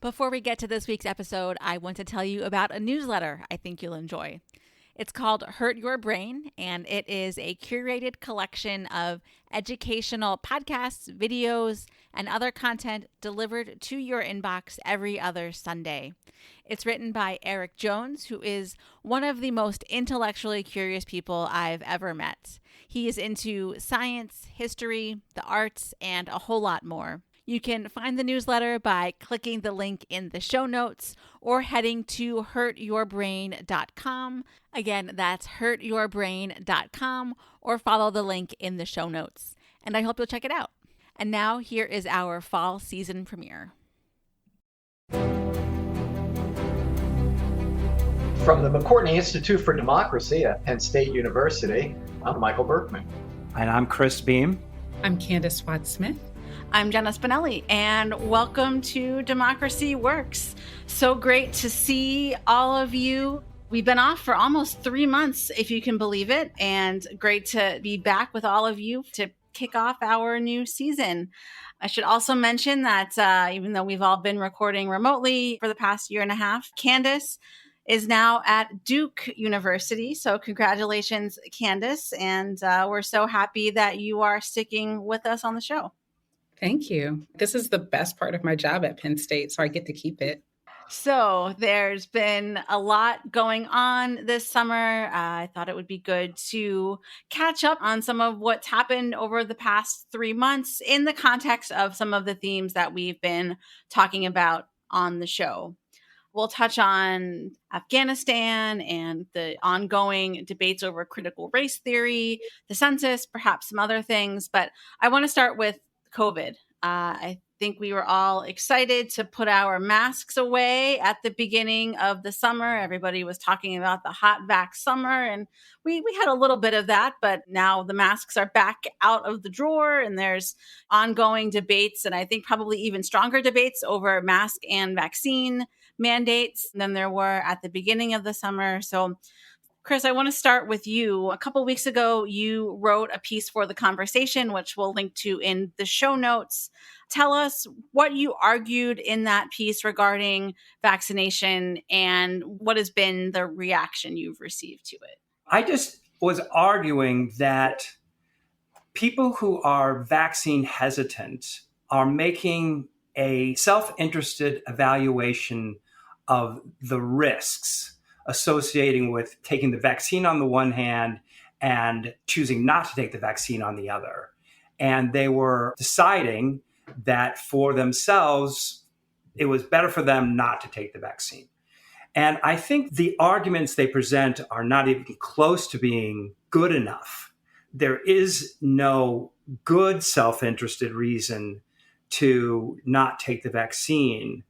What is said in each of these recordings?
Before we get to this week's episode, I want to tell you about a newsletter I think you'll enjoy. It's called Hurt Your Brain, and it is a curated collection of educational podcasts, videos, and other content delivered to your inbox every other Sunday. It's written by Eric Jones, who is one of the most intellectually curious people I've ever met. He is into science, history, the arts, and a whole lot more. You can find the newsletter by clicking the link in the show notes or heading to hurtyourbrain.com. Again, that's hurtyourbrain.com, or follow the link in the show notes. And I hope you'll check it out. And now here is our fall season premiere. From the McCourtney Institute for Democracy at Penn State University, I'm Michael Berkman. And I'm Chris Beam. I'm Candis Watt-Smith. I'm Jenna Spinelli, and welcome to Democracy Works. So great to see all of you. We've been off for almost 3 months, if you can believe it, and great to be back with all of you to kick off our new season. I should also mention that even though we've all been recording remotely for the past year and a half, Candis is now at Duke University. So congratulations, Candis, and we're so happy that you are sticking with us on the show. Thank you. This is the best part of my job at Penn State, so I get to keep it. So there's been a lot going on this summer. I thought it would be good to catch up on some of what's happened over the past 3 months in the context of some of the themes that we've been talking about on the show. We'll touch on Afghanistan and the ongoing debates over critical race theory, the census, perhaps some other things. But I want to start with COVID. I think we were all excited to put our masks away at the beginning of the summer. Everybody was talking about the hot vax summer, and we had a little bit of that, but now the masks are back out of the drawer, and there's ongoing debates, and I think probably even stronger debates over mask and vaccine mandates than there were at the beginning of the summer. So Chris, I want to start with you. A couple of weeks ago, you wrote a piece for The Conversation, which we'll link to in the show notes. Tell us what you argued in that piece regarding vaccination and what has been the reaction you've received to it. I just was arguing that people who are vaccine hesitant are making a self-interested evaluation of the risks associating with taking the vaccine on the one hand and choosing not to take the vaccine on the other. And they were deciding that for themselves, it was better for them not to take the vaccine. And I think the arguments they present are not even close to being good enough. There is no good self-interested reason to not take the vaccine,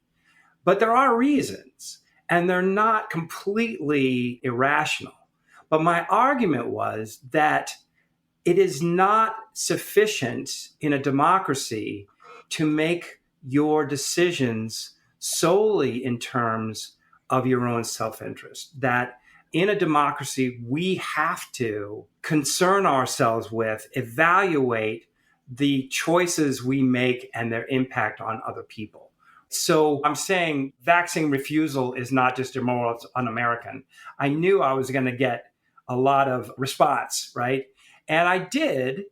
but there are reasons. And they're not completely irrational. But my argument was that it is not sufficient in a democracy to make your decisions solely in terms of your own self-interest. That in a democracy, we have to concern ourselves with, evaluate the choices we make and their impact on other people. So I'm saying vaccine refusal is not just immoral, it's un-American. I knew I was going to get a lot of response, right? And I did.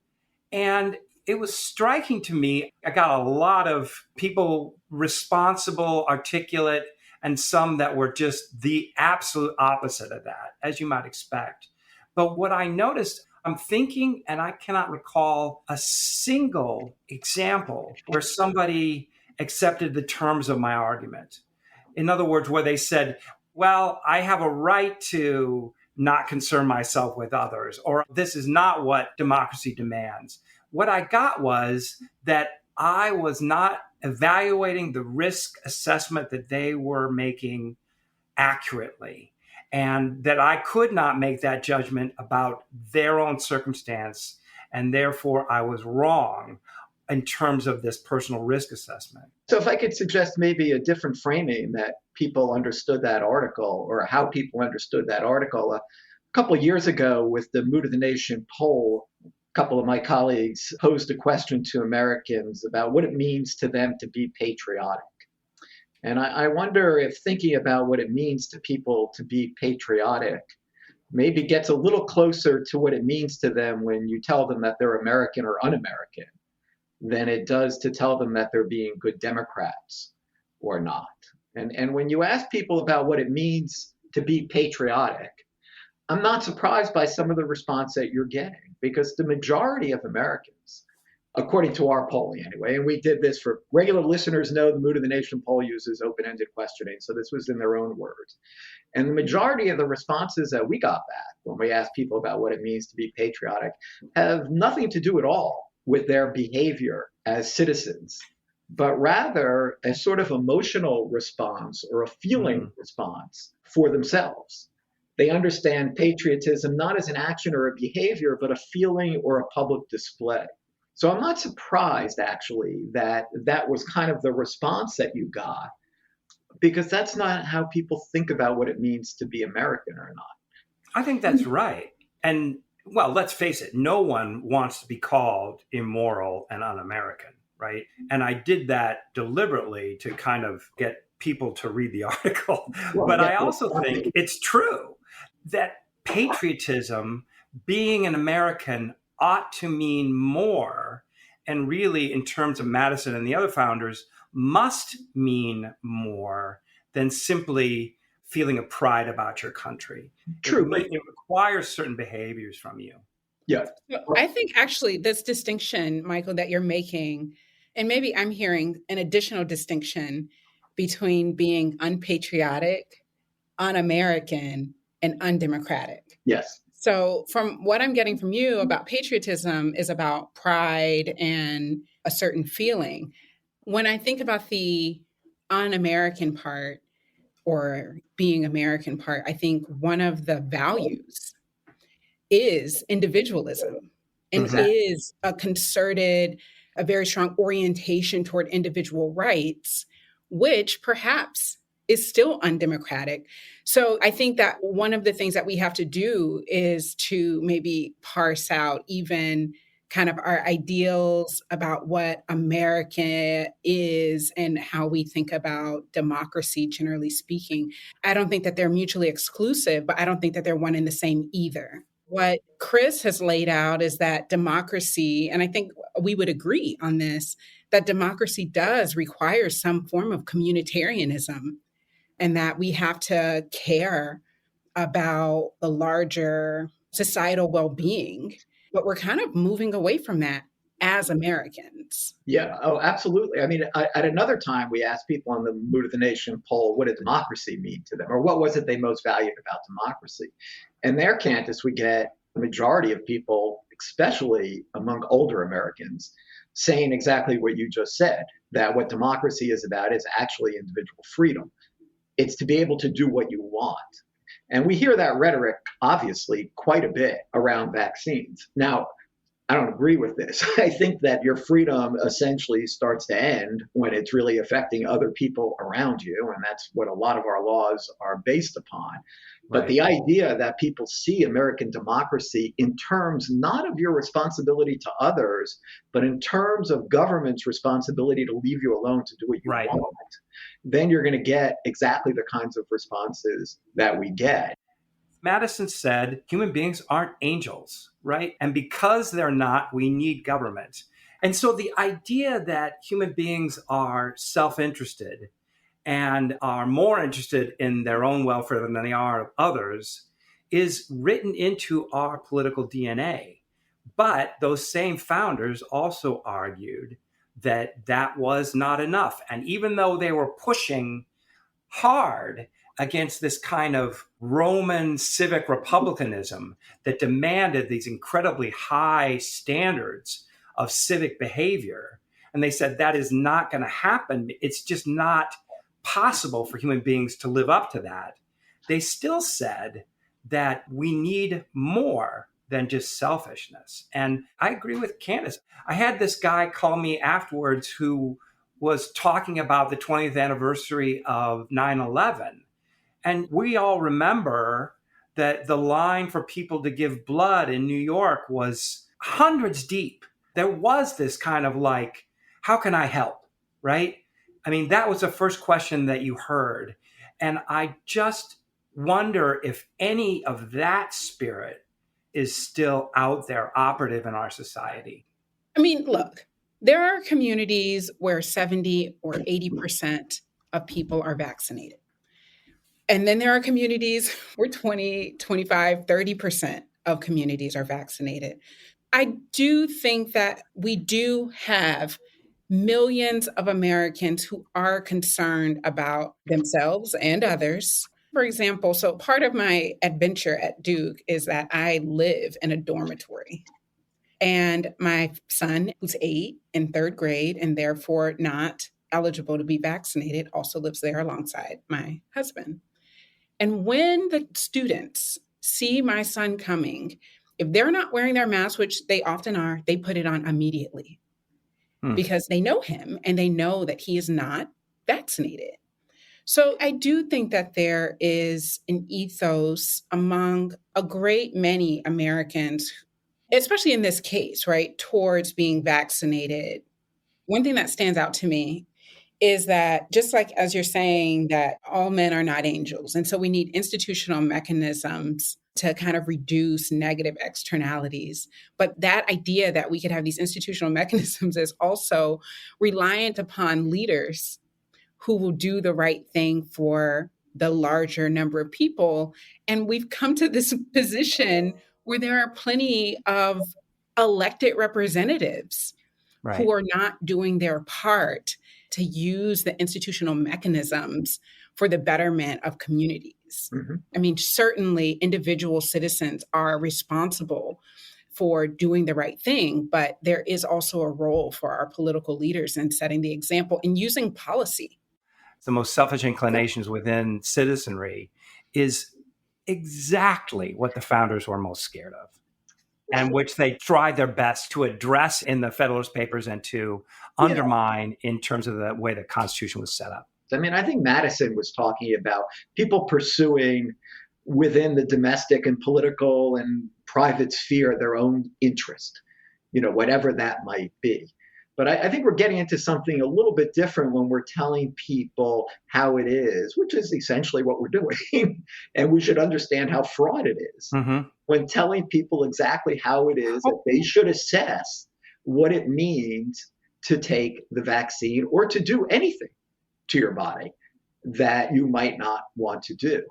And it was striking to me. I got a lot of people responsible, articulate, and some that were just the absolute opposite of that, as you might expect. But what I noticed, I'm thinking, and I cannot recall a single example where somebody accepted the terms of my argument. In other words, where they said, well, I have a right to not concern myself with others, or this is not what democracy demands. What I got was that I was not evaluating the risk assessment that they were making accurately, and that I could not make that judgment about their own circumstance, and therefore I was wrong in terms of this personal risk assessment. So if I could suggest maybe a different framing that people understood that article, or how people understood that article. A couple of years ago with the Mood of the Nation poll, a couple of my colleagues posed a question to Americans about what it means to them to be patriotic. And I wonder if thinking about what it means to people to be patriotic maybe gets a little closer to what it means to them when you tell them that they're American or un-American than it does to tell them that they're being good Democrats or not. And when you ask people about what it means to be patriotic, I'm not surprised by some of the response that you're getting, because the majority of Americans, according to our polling anyway, and we did this for regular listeners know the Mood of the Nation poll uses open-ended questioning, so this was in their own words. And the majority of the responses that we got back when we asked people about what it means to be patriotic have nothing to do at all with their behavior as citizens, but rather a sort of emotional response or a feeling response for themselves. They understand patriotism not as an action or a behavior, but a feeling or a public display. So I'm not surprised, actually, that that was kind of the response that you got, because that's not how people think about what it means to be American or not. I think that's right. And, well, let's face it, no one wants to be called immoral and un-American, right? And I did that deliberately to kind of get people to read the article. Well, but yeah, I also think it's true that patriotism, being an American, ought to mean more. And really, in terms of Madison and the other founders, must mean more than simply feeling a pride about your country. True. It requires certain behaviors from you. Yeah. I think actually this distinction, Michael, that you're making, and maybe I'm hearing an additional distinction between being unpatriotic, un-American, and undemocratic. Yes. So from what I'm getting from you about patriotism is about pride and a certain feeling. When I think about the un-American part or being American part, I think one of the values is individualism and is a concerted, a very strong orientation toward individual rights, which perhaps is still undemocratic. So I think that one of the things that we have to do is to maybe parse out even kind of our ideals about what America is and how we think about democracy, generally speaking. I don't think that they're mutually exclusive, but I don't think that they're one and the same either. What Chris has laid out is that democracy, and I think we would agree on this, that democracy does require some form of communitarianism, and that we have to care about the larger societal well-being. But we're kind of moving away from that as Americans. Yeah, oh, absolutely. I mean, at another time, we asked people on the Mood of the Nation poll, what did democracy mean to them? Or what was it they most valued about democracy? And there, Candis, we get the majority of people, especially among older Americans, saying exactly what you just said, that what democracy is about is actually individual freedom. It's to be able to do what you want. And we hear that rhetoric, obviously, quite a bit around vaccines. Now, I don't agree with this. I think that your freedom essentially starts to end when it's really affecting other people around you. And that's what a lot of our laws are based upon. But the idea that people see American democracy in terms not of your responsibility to others, but in terms of government's responsibility to leave you alone to do what you want, then you're going to get exactly the kinds of responses that we get. Madison said human beings aren't angels, right? And because they're not, we need government. And so the idea that human beings are self-interested and are more interested in their own welfare than they are of others is written into our political DNA. But those same founders also argued that that was not enough. And even though they were pushing hard against this kind of Roman civic republicanism that demanded these incredibly high standards of civic behavior, and they said that is not going to happen, it's just not possible for human beings to live up to that, they still said that we need more than just selfishness. And I agree with Candis. I had this guy call me afterwards who was talking about the 20th anniversary of 9/11. And we all remember that the line for people to give blood in New York was hundreds deep. There was this kind of like, how can I help, right? I mean, that was the first question that you heard. And I just wonder if any of that spirit is still out there operative in our society. I mean, look, there are communities where 70 or 80% of people are vaccinated. And then there are communities where 20, 25, 30% of communities are vaccinated. I do think that we do have millions of Americans who are concerned about themselves and others. For example, so part of my adventure at Duke is that I live in a dormitory. And my son, who's 8 in third grade and therefore not eligible to be vaccinated, also lives there alongside my husband. And when the students see my son coming, if they're not wearing their mask, which they often are, they put it on immediately because they know him and they know that he is not vaccinated. So I do think that there is an ethos among a great many Americans, especially in this case, right, towards being vaccinated. One thing that stands out to me is that just like as you're saying that all men are not angels, and so we need institutional mechanisms to kind of reduce negative externalities. But that idea that we could have these institutional mechanisms is also reliant upon leaders who will do the right thing for the larger number of people. And we've come to this position where there are plenty of elected representatives who are not doing their part to use the institutional mechanisms for the betterment of communities. Mm-hmm. I mean, certainly individual citizens are responsible for doing the right thing, but there is also a role for our political leaders in setting the example and using policy. The most selfish inclinations within citizenry is exactly what the founders were most scared of, and which they tried their best to address in the Federalist Papers and to undermine in terms of the way the Constitution was set up. I mean, I think Madison was talking about people pursuing within the domestic and political and private sphere their own interest, whatever that might be. But I think we're getting into something a little bit different when we're telling people how it is, which is essentially what we're doing. And we should understand how fraught it is. Mm-hmm. When telling people exactly how it is, that they should assess what it means to take the vaccine or to do anything to your body that you might not want to do.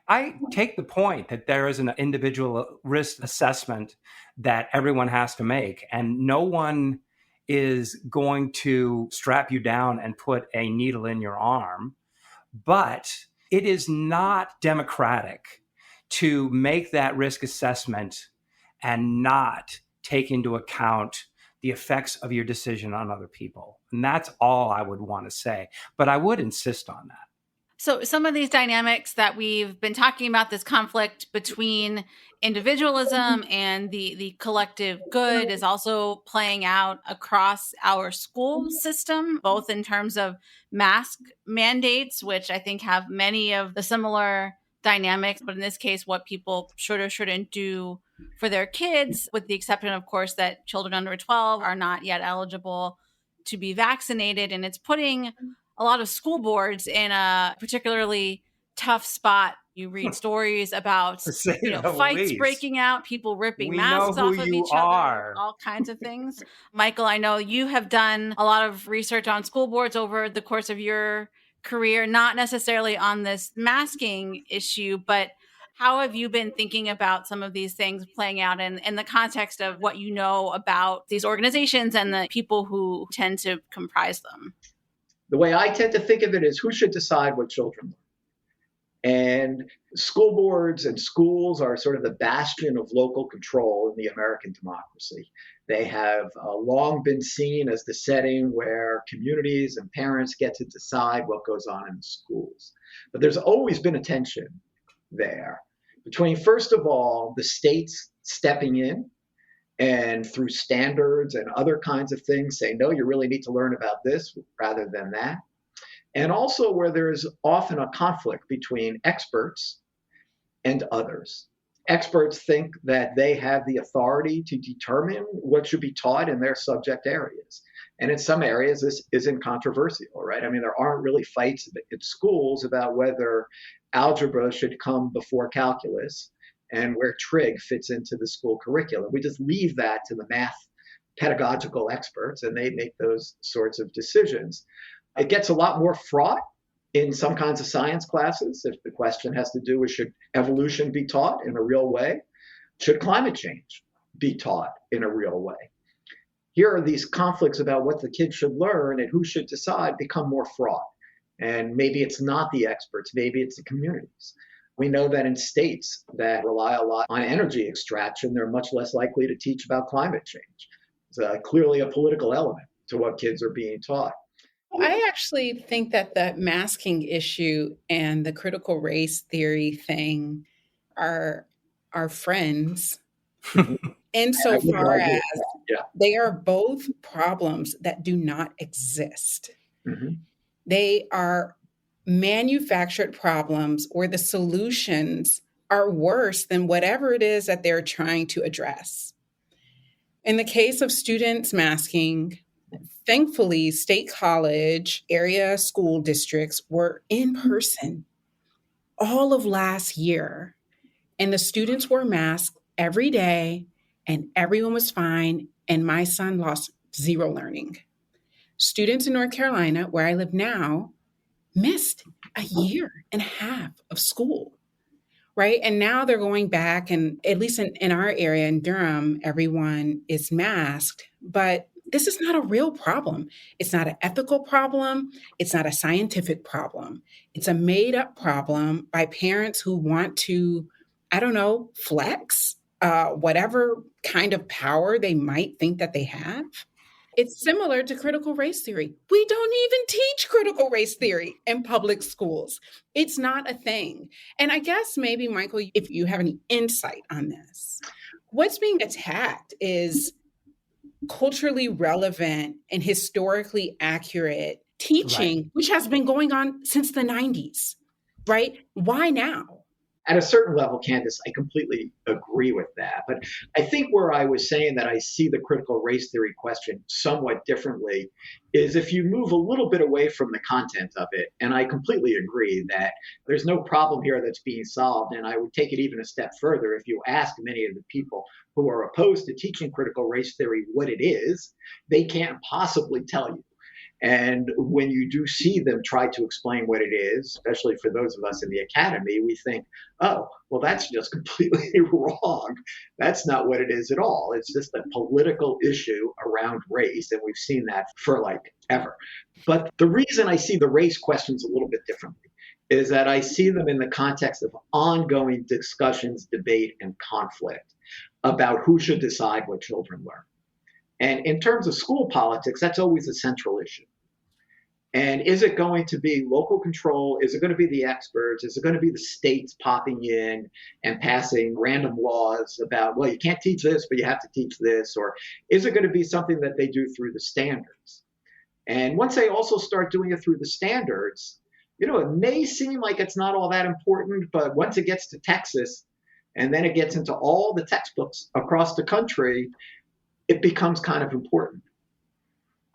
I take the point that there is an individual risk assessment that everyone has to make, and no one is going to strap you down and put a needle in your arm. But it is not democratic to make that risk assessment and not take into account the effects of your decision on other people. And that's all I would want to say. But I would insist on that. So some of these dynamics that we've been talking about, this conflict between individualism and the collective good, is also playing out across our school system, both in terms of mask mandates, which I think have many of the similar dynamics, but in this case, what people should or shouldn't do for their kids, with the exception, of course, that children under 12 are not yet eligible to be vaccinated. And it's putting a lot of school boards in a particularly tough spot. You read stories about fights breaking out, people ripping masks off of each other, all kinds of things. Michael, I know you have done a lot of research on school boards over the course of your career, not necessarily on this masking issue, but how have you been thinking about some of these things playing out in the context of what you know about these organizations and the people who tend to comprise them? The way I tend to think of it is who should decide what children learn. And school boards and schools are sort of the bastion of local control in the American democracy. They have long been seen as the setting where communities and parents get to decide what goes on in the schools. But there's always been a tension there between, first of all, the states stepping in and through standards and other kinds of things say, no, you really need to learn about this rather than that. And also where there is often a conflict between experts and others. Experts think that they have the authority to determine what should be taught in their subject areas. And in some areas, this isn't controversial, right? I mean, there aren't really fights in schools about whether algebra should come before calculus and where trig fits into the school curriculum. We just leave that to the math pedagogical experts, and they make those sorts of decisions. It gets a lot more fraught in some kinds of science classes if the question has to do with should evolution be taught in a real way? Should climate change be taught in a real way? Here are these conflicts about what the kids should learn and who should decide become more fraught. And maybe it's not the experts, maybe it's the communities. We know that in states that rely a lot on energy extraction, they're much less likely to teach about climate change. It's clearly a political element to what kids are being taught. I actually think that the masking issue and the critical race theory thing are friends insofar as they are both problems that do not exist. Mm-hmm. They are manufactured problems where the solutions are worse than whatever it is that they're trying to address. In the case of students masking, thankfully, state college area school districts were in person all of last year, and the students were masked every day, and everyone was fine, and my son lost zero learning. Students in North Carolina, where I live now, missed a year and a half of school, right? And now they're going back, and at least in our area in Durham, everyone is masked, but this is not a real problem. It's not an ethical problem. It's not a scientific problem. It's a made up problem by parents who want to, I don't know, flex whatever kind of power they might think that they have. It's similar to critical race theory. We don't even teach critical race theory in public schools. It's not a thing. And I guess maybe, Michael, if you have any insight on this, what's being attacked is culturally relevant and historically accurate teaching, right, which has been going on since the 90s, right? Why now? At a certain level, Candis, I completely agree with that. But I think where I was saying that I see the critical race theory question somewhat differently is if you move a little bit away from the content of it. And I completely agree that there's no problem here that's being solved. And I would take it even a step further. If you ask many of the people who are opposed to teaching critical race theory what it is, they can't possibly tell you. And when you do see them try to explain what it is, especially for those of us in the academy, we think, oh, well, that's just completely wrong. That's not what it is at all. It's just a political issue around race. And we've seen that for like ever. But the reason I see the race questions a little bit differently is that I see them in the context of ongoing discussions, debate, and conflict about who should decide what children learn. And in terms of school politics, that's always a central issue. And is it going to be local control? Is it going to be the experts? Is it going to be the states popping in and passing random laws about, well, you can't teach this, but you have to teach this? Or is it going to be something that they do through the standards? And once they also start doing it through the standards, it may seem like it's not all that important, but once it gets to Texas, and then it gets into all the textbooks across the country, it becomes kind of important.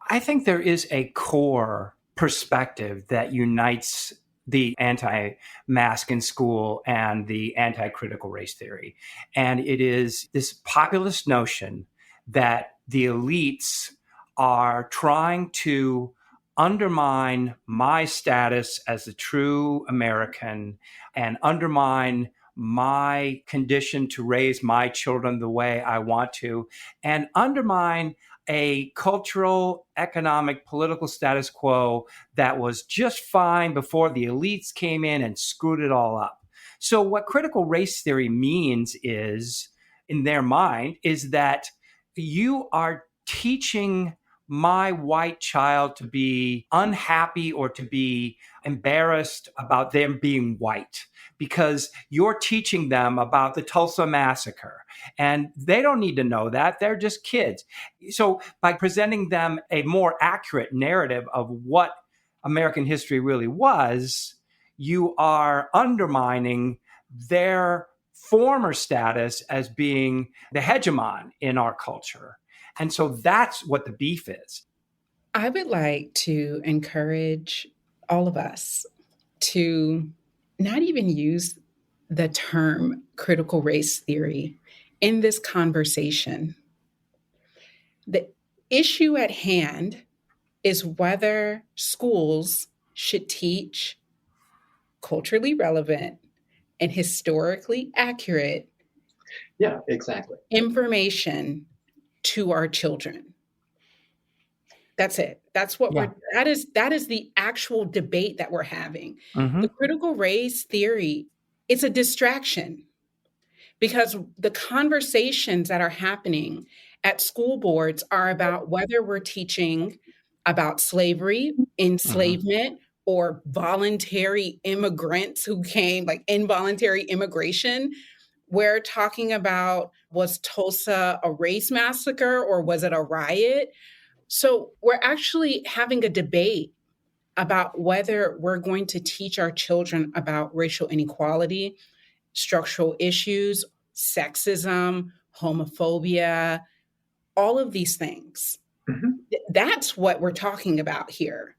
I think there is a core perspective that unites the anti-mask in school and the anti-critical race theory. And it is this populist notion that the elites are trying to undermine my status as a true American and undermine my condition to raise my children the way I want to, and undermine a cultural, economic, political status quo that was just fine before the elites came in and screwed it all up. So what critical race theory means is, in their mind, is that you are teaching my white child to be unhappy or to be embarrassed about them being white, because you're teaching them about the Tulsa massacre. And they don't need to know that. They're just kids. So by presenting them a more accurate narrative of what American history really was, you are undermining their former status as being the hegemon in our culture. And so that's what the beef is. I would like to encourage all of us to not even use the term critical race theory in this conversation. The issue at hand is whether schools should teach culturally relevant and historically accurate Yeah, exactly. information to our children. That's it. That's what Yeah. that is the actual debate that we're having. Mm-hmm. The critical race theory, it's a distraction because the conversations that are happening at school boards are about whether we're teaching about slavery, Mm-hmm. enslavement, or voluntary immigrants who came, like involuntary immigration. We're talking about, was Tulsa a race massacre or was it a riot? So we're actually having a debate about whether we're going to teach our children about racial inequality, structural issues, sexism, homophobia, all of these things. Mhm. That's what we're talking about here.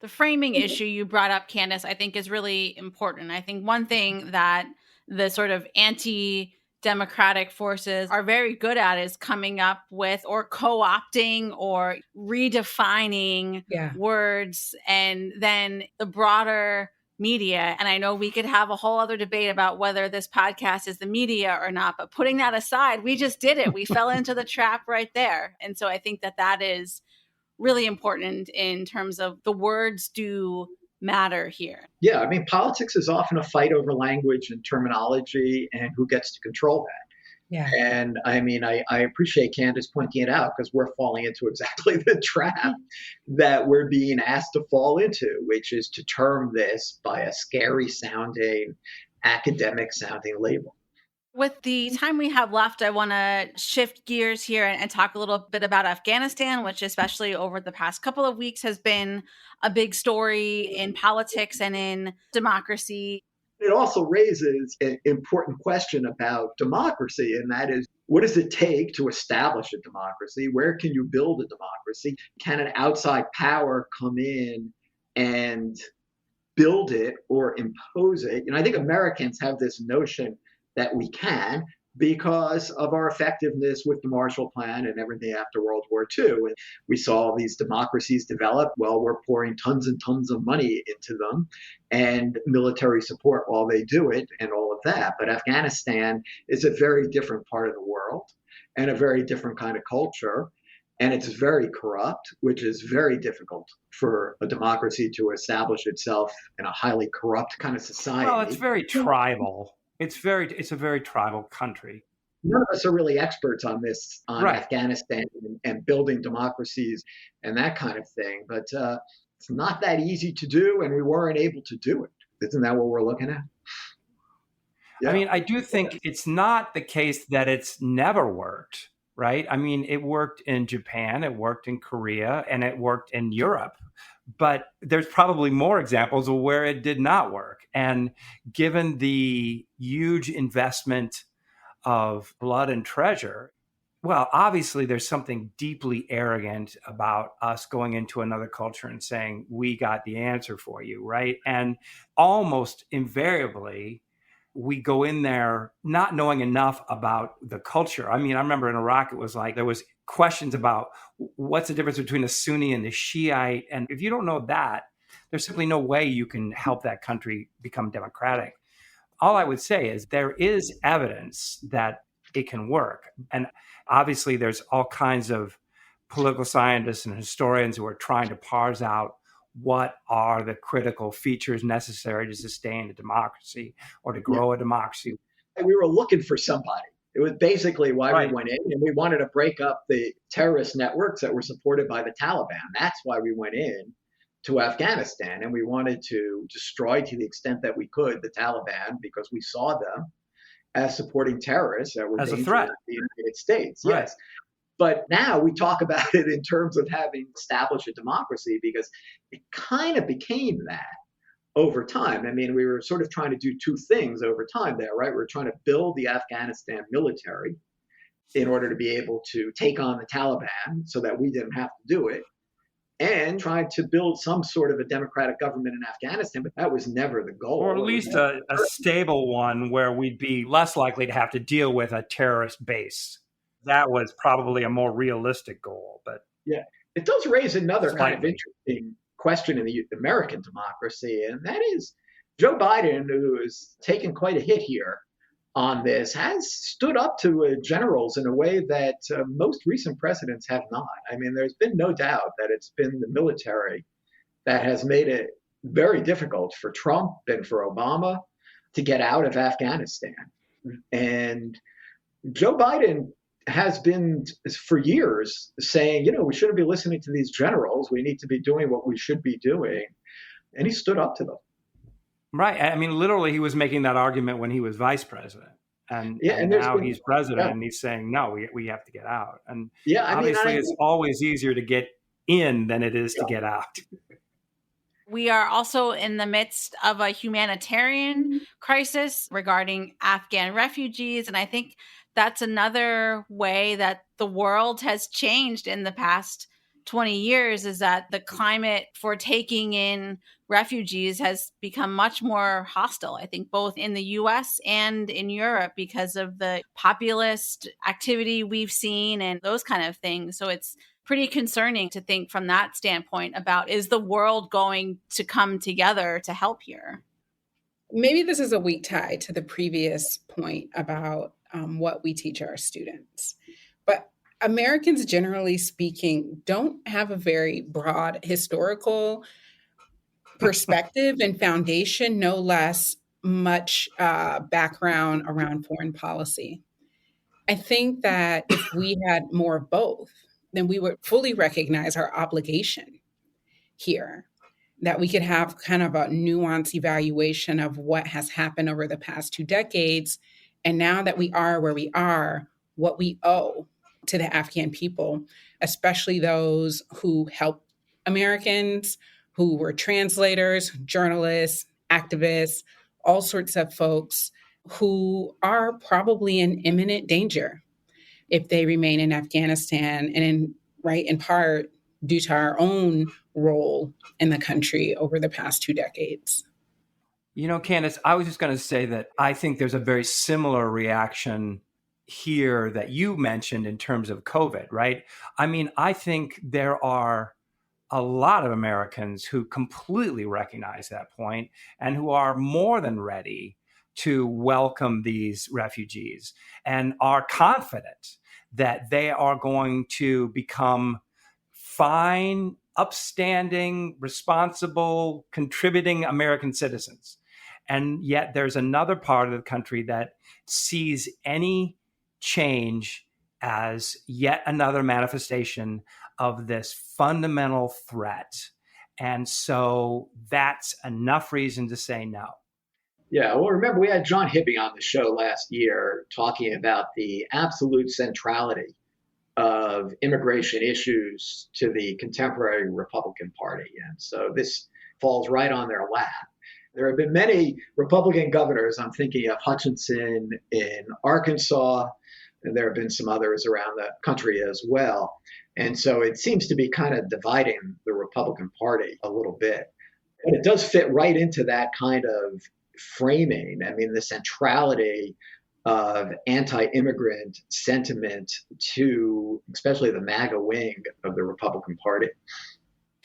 The framing issue you brought up, Candis, I think is really important. I think one thing that the sort of anti democratic forces are very good at is coming up with or co-opting or redefining Yeah. words, and then the broader media. And I know we could have a whole other debate about whether this podcast is the media or not, but putting that aside, we just did it. We fell into the trap right there. And so I think that that is really important in terms of the words do matter here. Yeah, I mean, politics is often a fight over language and terminology and who gets to control that. Yeah. And I mean, I appreciate Candace pointing it out because we're falling into exactly the trap that we're being asked to fall into, which is to term this by a scary sounding, academic sounding label. With the time we have left, I want to shift gears here and talk a little bit about Afghanistan, which especially over the past couple of weeks has been a big story in politics and in democracy. It also raises an important question about democracy, and that is, what does it take to establish a democracy? Where can you build a democracy? Can an outside power come in and build it or impose it? I think Americans have this notion that we can because of our effectiveness with the Marshall Plan and everything after World War II. And we saw these democracies develop. Well, we're pouring tons and tons of money into them and military support while they do it and all of that. But Afghanistan is a very different part of the world and a very different kind of culture. And it's very corrupt, which is very difficult for a democracy to establish itself in a highly corrupt kind of society. Well, it's very tribal. It's a very tribal country. None of us are really experts on this, on Right. Afghanistan and building democracies and that kind of thing. But it's not that easy to do, and we weren't able to do it. Isn't that what we're looking at? Yeah. I mean, I do think it's not the case that it's never worked, right? I mean, it worked in Japan, it worked in Korea, and it worked in Europe. But there's probably more examples of where it did not work. And given the huge investment of blood and treasure, well, obviously there's something deeply arrogant about us going into another culture and saying, we got the answer for you, right? And almost invariably, we go in there not knowing enough about the culture. I mean, I remember in Iraq, it was like there was questions about what's the difference between a Sunni and a Shiite. And if you don't know that, there's simply no way you can help that country become democratic. All I would say is there is evidence that it can work. And obviously, there's all kinds of political scientists and historians who are trying to parse out what are the critical features necessary to sustain a democracy or to grow a democracy. We were looking for somebody. It was basically why we went in, and we wanted to break up the terrorist networks that were supported by the Taliban. That's why we went in to Afghanistan, and we wanted to destroy to the extent that we could the Taliban because we saw them as supporting terrorists that were as a dangerous threat to the United States. Right. Yes. But now we talk about it in terms of having established a democracy because it kind of became that over time. I mean, we were sort of trying to do two things over time there, right? We were trying to build the Afghanistan military in order to be able to take on the Taliban so that we didn't have to do it. and tried to build some sort of a democratic government in Afghanistan, but that was never the Or goal. at least a stable one where we'd be less likely to have to deal with a terrorist base. That was probably a more realistic goal, but yeah, it does raise another kind of slightly. interesting question in the American democracy, and that is Joe Biden, who has taken quite a hit here on this, has stood up to generals in a way that most recent presidents have not. I mean, there's been no doubt that it's been the military that has made it very difficult for Trump and for Obama to get out of Afghanistan. And Joe Biden has been for years saying, we shouldn't be listening to these generals. We need to be doing what we should be doing. And he stood up to them. Right. I mean, literally, he was making that argument when he was vice president. And now he's president and he's saying, no, we have to get out. And obviously, it's always easier to get in than it is to get out. We are also in the midst of a humanitarian crisis regarding Afghan refugees. And I think that's another way that the world has changed in the past 20 years, is that the climate for taking in refugees has become much more hostile, I think, both in the US and in Europe because of the populist activity we've seen and those kind of things. So it's pretty concerning to think from that standpoint about, is the world going to come together to help here? Maybe this is a weak tie to the previous point about what we teach our students. But Americans, generally speaking, don't have a very broad historical perspective and foundation, no less much background around foreign policy. I think that if we had more of both, then we would fully recognize our obligation here, that we could have kind of a nuanced evaluation of what has happened over the past 2 decades. And now that we are where we are, what we owe to the Afghan people, especially those who helped Americans, who were translators, journalists, activists, all sorts of folks who are probably in imminent danger if they remain in Afghanistan, and in part due to our own role in the country over the past 2 decades. Candis, I was just going to say that I think there's a very similar reaction here that you mentioned in terms of COVID, right? I mean, I think there are a lot of Americans who completely recognize that point and who are more than ready to welcome these refugees and are confident that they are going to become fine, upstanding, responsible, contributing American citizens. And yet there's another part of the country that sees any change as yet another manifestation of this fundamental threat. And so that's enough reason to say no. Yeah, well, remember, we had John Hibbing on the show last year talking about the absolute centrality of immigration issues to the contemporary Republican Party. And so this falls right on their lap. There have been many Republican governors. I'm thinking of Hutchinson in Arkansas, and there have been some others around the country as well. And so it seems to be kind of dividing the Republican Party a little bit. But it does fit right into that kind of framing. I mean, the centrality of anti-immigrant sentiment to especially the MAGA wing of the Republican Party.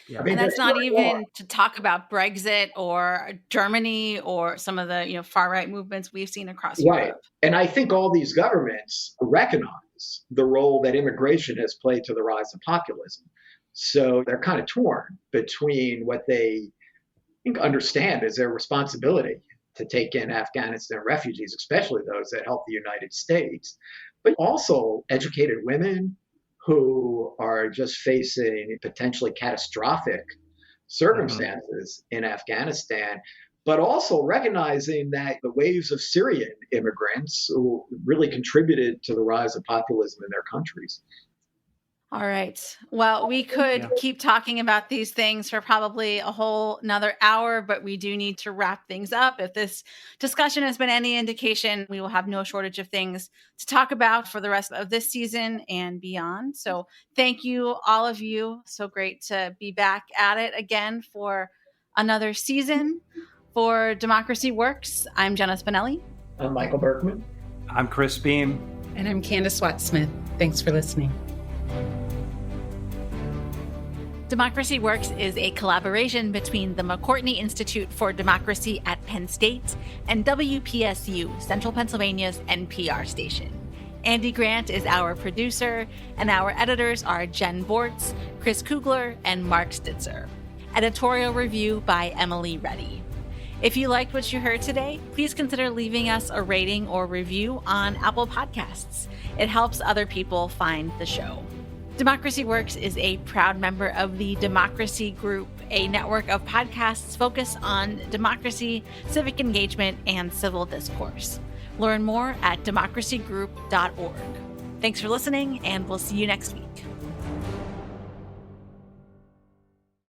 Yeah. I mean, and that's not even to talk about Brexit or Germany or some of the far-right movements we've seen across Europe. And I think all these governments recognize the role that immigration has played to the rise of populism. So they're kind of torn between what they understand as their responsibility to take in Afghanistan refugees, especially those that help the United States, but also educated women who are just facing potentially catastrophic circumstances in Afghanistan, but also recognizing that the waves of Syrian immigrants who really contributed to the rise of populism in their countries. All right. Well, we could keep talking about these things for probably a whole another hour, but we do need to wrap things up. If this discussion has been any indication, we will have no shortage of things to talk about for the rest of this season and beyond. So thank you, all of you. So great to be back at it again for another season. For Democracy Works, I'm Jenna Spinelli. I'm Michael Berkman. I'm Chris Beam. And I'm Candis Watt-Smith. Thanks for listening. Democracy Works is a collaboration between the McCourtney Institute for Democracy at Penn State and WPSU, Central Pennsylvania's NPR station. Andy Grant is our producer, and our editors are Jen Bortz, Chris Kugler, and Mark Stitzer. Editorial review by Emily Reddy. If you liked what you heard today, please consider leaving us a rating or review on Apple Podcasts. It helps other people find the show. Democracy Works is a proud member of the Democracy Group, a network of podcasts focused on democracy, civic engagement, and civil discourse. Learn more at democracygroup.org. Thanks for listening, and we'll see you next week.